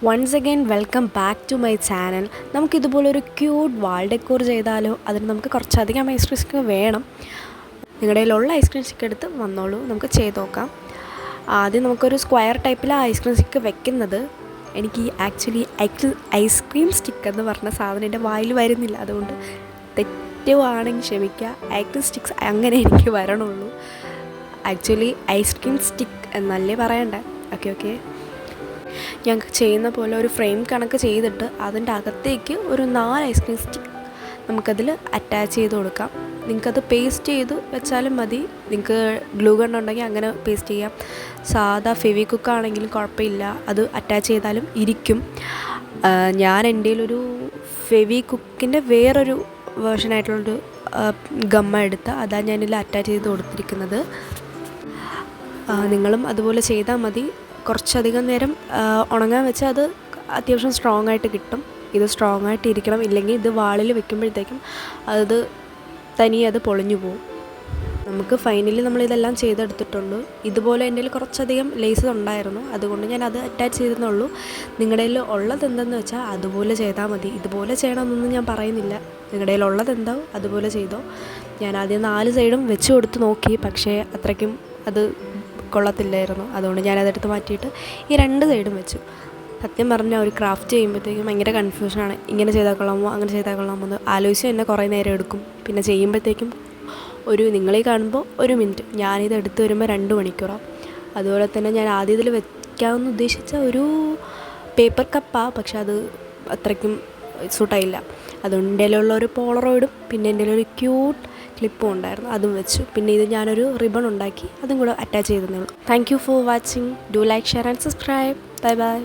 Once again welcome back to my channel. നമുക്കിതുപോലൊരു cute wall decor ചെയ്താലോ? അതിന് നമുക്ക് കുറച്ചധികം ഐസ്ക്രീം സ്റ്റിക്ക് വേണം. നിങ്ങളുടെ കയ്യിലുള്ള ഐസ്ക്രീം സ്റ്റിക്ക് എടുത്ത് വന്നോളൂ, നമുക്ക് ചെയ്ത് നോക്കാം. ആദ്യം നമുക്കൊരു സ്ക്വയർ ടൈപ്പിലാണ് ഐസ്ക്രീം സ്റ്റിക്ക് വെക്കുന്നത്. എനിക്ക് ആക്ച്വലി ഐസ്ക്രീം സ്റ്റിക്ക് എന്ന് പറഞ്ഞ സാധനം എൻ്റെ വായിൽ വരുന്നില്ല, അതുകൊണ്ട് തെറ്റുവാണെങ്കിൽ ക്ഷമിക്കുക. ഐസ്ക്രീം സ്റ്റിക്സ് അങ്ങനെ എനിക്ക് വരണുള്ളൂ. ആക്ച്വലി ഐസ്ക്രീം സ്റ്റിക്ക് എന്നല്ലേ പറയണ്ടേ? ഓക്കെ. ഞങ്ങൾക്ക് ചെയ്യുന്ന പോലെ ഒരു ഫ്രെയിം കണക്ക് ചെയ്തിട്ട് അതിൻ്റെ അകത്തേക്ക് ഒരു 4 ഐസ്ക്രീം സ്റ്റിക്ക് നമുക്കതിൽ അറ്റാച്ച് ചെയ്ത് കൊടുക്കാം. നിങ്ങൾക്കത് പേസ്റ്റ് ചെയ്ത് വെച്ചാലും മതി. നിങ്ങൾക്ക് ഗ്ലൂ ഗൺ ഉണ്ടെങ്കിൽ അങ്ങനെ പേസ്റ്റ് ചെയ്യാം. സാധാ ഫെവിക്വിക്ക് ആണെങ്കിലും കുഴപ്പമില്ല, അത് അറ്റാച്ച് ചെയ്താലും ഇരിക്കും. ഞാൻ എൻ്റെ ഒരു ഫെവിക്വിക്കിൻ്റെ വേറൊരു വേർഷനായിട്ടുള്ളൊരു ഗമ്മ എടുത്ത് അതാണ് ഞാനിതിൽ അറ്റാച്ച് ചെയ്ത് കൊടുത്തിരിക്കുന്നത്. നിങ്ങളും അതുപോലെ ചെയ്താൽ മതി. കുറച്ചധികം നേരം ഉണങ്ങാൻ വെച്ചാൽ അത് അത്യാവശ്യം സ്ട്രോങ് ആയിട്ട് കിട്ടും. ഇത് സ്ട്രോങ് ആയിട്ട് ഇരിക്കണം, ഇല്ലെങ്കിൽ ഇത് വാളിൽ വെക്കുമ്പോഴത്തേക്കും അത് തനിയെ അത് പൊളിഞ്ഞു പോകും. നമുക്ക് ഫൈനലി നമ്മളിതെല്ലാം ചെയ്തെടുത്തിട്ടുണ്ട്. ഇതുപോലെ എൻ്റെ കയ്യിൽ കുറച്ചധികം ലേസ് ഉണ്ടായിരുന്നു, അതുകൊണ്ട് ഞാൻ അത് അറ്റാച്ച് ചെയ്തെന്നുള്ളൂ. നിങ്ങളുടെ കയ്യിൽ ഉള്ളത് എന്തെന്ന് വെച്ചാൽ അതുപോലെ ചെയ്താൽ മതി. ഇതുപോലെ ചെയ്യണമെന്നൊന്നും ഞാൻ പറയുന്നില്ല. നിങ്ങളുടെ കയ്യിൽ ഉള്ളത് എന്താ അതുപോലെ ചെയ്തോ. ഞാൻ ആദ്യം 4 സൈഡും വെച്ച് കൊടുത്ത് നോക്കി, പക്ഷേ അത്രയ്ക്കും അത് കൊള്ളത്തില്ലായിരുന്നു. അതുകൊണ്ട് ഞാനതെടുത്ത് മാറ്റിയിട്ട് ഈ 2 സൈഡും വെച്ചു. സത്യം പറഞ്ഞാൽ ഒരു ക്രാഫ്റ്റ് ചെയ്യുമ്പോഴത്തേക്കും ഭയങ്കര കൺഫ്യൂഷനാണ്. ഇങ്ങനെ ചെയ്താൽ കൊള്ളാമോ അങ്ങനെ ചെയ്താൽ കൊള്ളാമോ എന്ന് ആലോചിച്ച് തന്നെ കുറേ നേരം എടുക്കും. പിന്നെ ചെയ്യുമ്പോഴത്തേക്കും നിങ്ങളീ കാണുമ്പോൾ 1 മിനിറ്റ്, ഞാനിത് എടുത്ത് വരുമ്പോൾ 2 മണിക്കൂറാണ്. അതുപോലെ തന്നെ ഞാൻ ആദ്യം ഇതിൽ വെക്കാമെന്ന് ഉദ്ദേശിച്ച ഒരു പേപ്പർ കപ്പാണ്, പക്ഷെ അത് അത്രയ്ക്കും സൂട്ടായില്ല. അതുകൊണ്ട് എൻ്റെ കയ്യിലുള്ള ഒരു പോളറോയിഡും പിന്നെ എൻ്റെ ഒരു ക്യൂട്ട് ക്ലിപ്പും ഉണ്ടായിരുന്നു, അതും വെച്ചു. പിന്നെ ഇത് ഞാനൊരു റിബൺ ഉണ്ടാക്കി അതും കൂടെ അറ്റാച്ച് ചെയ്തതേ ഉള്ളൂ. Thank you for watching. Do like, share and subscribe. By.